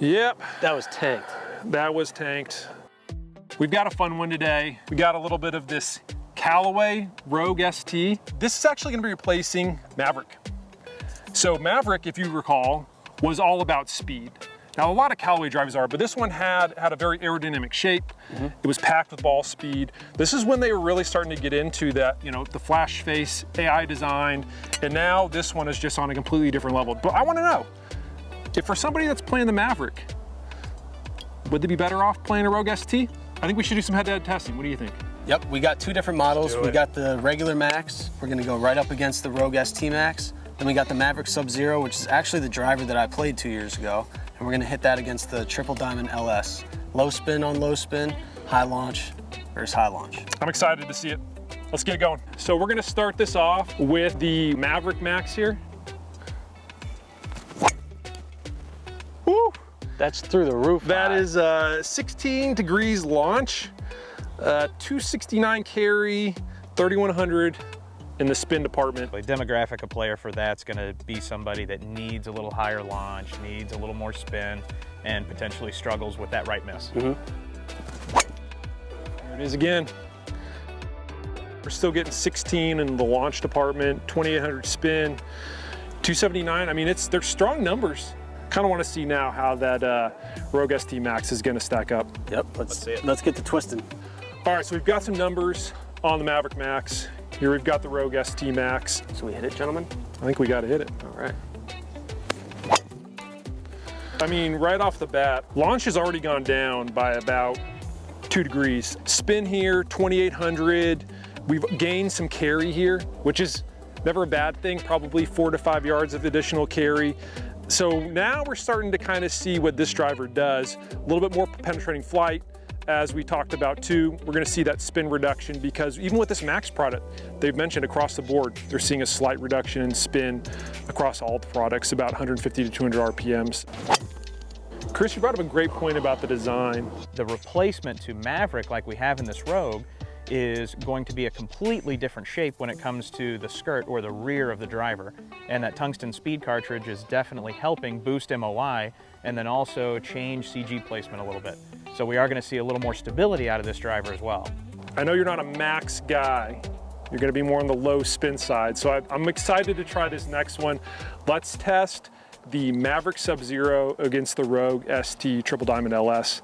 Yep. That was tanked. That was tanked. We've got a fun one today. We got a little bit of this Callaway Rogue ST. This is actually gonna be replacing Mavrik. So Mavrik, if you recall, was all about speed. Now a lot of Callaway drivers are, but this one had a very aerodynamic shape. It was packed with ball speed. This is when they were really starting to get into that, you know, the flash face, AI design, and now this one is just on a completely different level. But I wanna know, if for somebody that's playing the Mavrik, would they be better off playing a Rogue ST? I think we should do some head-to-head testing. What do you think? Yep, we got two different models. We got the regular Max. We're gonna go right up against the Rogue ST Max. Then we got the Mavrik SubZero, which is actually the driver that I played 2 years ago. And we're gonna hit that against the Triple Diamond LS. Low spin on low spin, high launch versus high launch. I'm excited to see it. Let's get it going. So we're gonna start this off with the Mavrik Max here. Woo! That's through the roof. That is 16 degrees launch, 269 carry, 3100 in the spin department. The demographic of player for that's gonna be somebody that needs a little higher launch, needs a little more spin, and potentially struggles with that right miss. There it is again. We're still getting 16 in the launch department, 2800 spin, 279. I mean, they're strong numbers. Kind of want to see now how that Rogue ST Max is going to stack up. Yep, let's get to twisting. All right, so we've got some numbers on the Mavrik Max. Here we've got the Rogue ST Max. So we hit it, gentlemen? I think we got to hit it. All right. I mean, right off the bat, launch has already gone down by about 2 degrees. Spin here, 2800. We've gained some carry here, which is never a bad thing, probably 4 to 5 yards of additional carry. So now we're starting to kind of see what this driver does. A little bit more penetrating flight, as we talked about too. We're gonna see that spin reduction because even with this Max product, they've mentioned across the board, they're seeing a slight reduction in spin across all the products, about 150 to 200 RPMs. Chris, you brought up a great point about the design. The replacement to Mavrik, like we have in this Rogue, is going to be a completely different shape when it comes to the skirt or the rear of the driver. And that tungsten speed cartridge is definitely helping boost MOI and then also change CG placement a little bit. So we are going to see a little more stability out of this driver as well. I know you're not a Max guy. You're going to be more on the low spin side. So I'm excited to try this next one. Let's test the Mavrik SubZero against the Rogue ST Triple Diamond LS.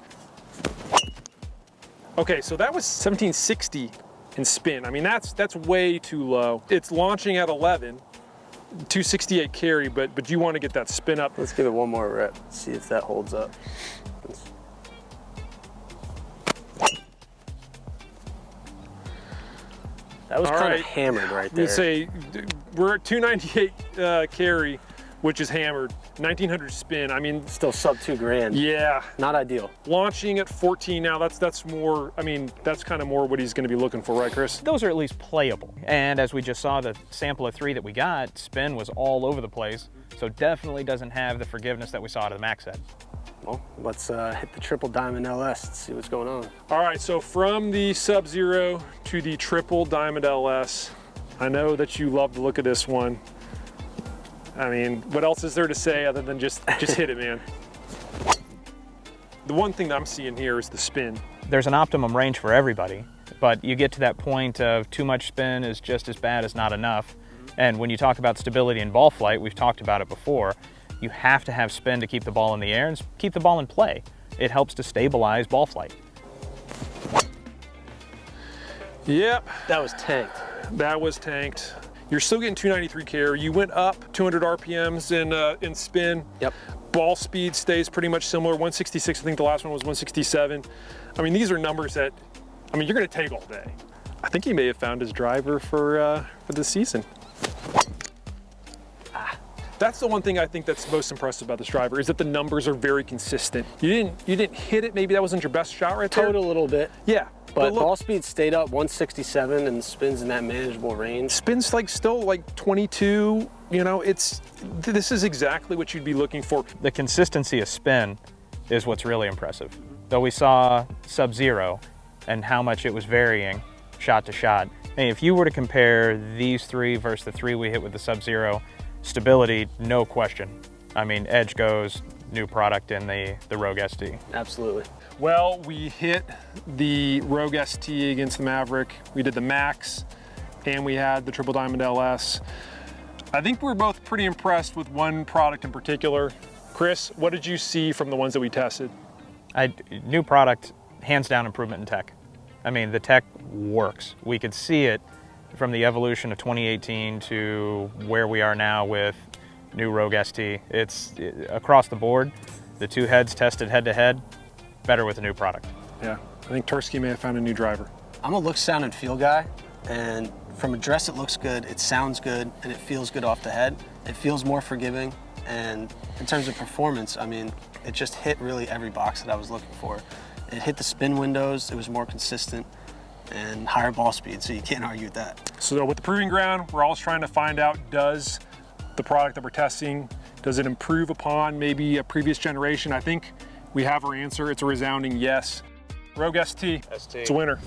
Okay, so that was 1760 in spin. I mean, that's way too low. It's launching at 11, 268 carry, but you want to get that spin up. Let's give it one more rep, see if that holds up. That was kind of hammered right there. Let's say we're at 298 carry, which is hammered. 1900 spin. I mean, still sub 2 grand. Yeah, not ideal. Launching at 14 now. That's more. I mean, that's kind of more what he's going to be looking for, right, Chris? Those are at least playable. And as we just saw, the sample of 3 that we got, spin was all over the place. So definitely doesn't have the forgiveness that we saw out of the Max set. Well, let's hit the Triple Diamond LS and see what's going on. All right, so from the SubZero to the Triple Diamond LS, I know that you love the look of this one. I mean, what else is there to say other than just hit it, man? The one thing that I'm seeing here is the spin. There's an optimum range for everybody, but you get to that point of too much spin is just as bad as not enough. And when you talk about stability in ball flight, we've talked about it before, you have to have spin to keep the ball in the air and keep the ball in play. It helps to stabilize ball flight. Yep. That was tanked. That was tanked. You're still getting 293 carry. You went up 200 RPMs in spin. Yep. Ball speed stays pretty much similar. 166, I think the last one was 167. I mean, these are numbers that, I mean, you're gonna take all day. I think he may have found his driver for the season. That's the one thing I think that's most impressive about this driver is that the numbers are very consistent. You didn't hit it. Maybe that wasn't your best shot right there. Towed a little bit. Yeah. But ball speed stayed up 167 and spins in that manageable range. Spins like still like 22. You know, this is exactly what you'd be looking for. The consistency of spin is what's really impressive. Though we saw SubZero and how much it was varying shot to shot. And if you were to compare these 3 versus the 3 we hit with the SubZero, stability, no question. I mean, edge goes new product in the Rogue ST. Absolutely. Well, we hit the Rogue ST against the Mavrik. We did the Max, and we had the Triple Diamond LS. I think we're both pretty impressed with one product in particular. Chris, what did you see from the ones that we tested? New product, hands down improvement in tech. I mean, the tech works. We could see it from the evolution of 2018 to where we are now with new Rogue ST. It's across the board. The two heads tested head to head, better with a new product. Yeah, I think Tursky may have found a new driver. I'm a look, sound, and feel guy, and from address it looks good, it sounds good, and it feels good off the head. It feels more forgiving, and in terms of performance, I mean, it just hit really every box that I was looking for. It hit the spin windows, it was more consistent, and higher ball speed, so you can't argue with that. So with the proving ground, we're always trying to find out, does the product that we're testing, does it improve upon maybe a previous generation? I think we have our answer. It's a resounding yes. Rogue ST, it's a winner.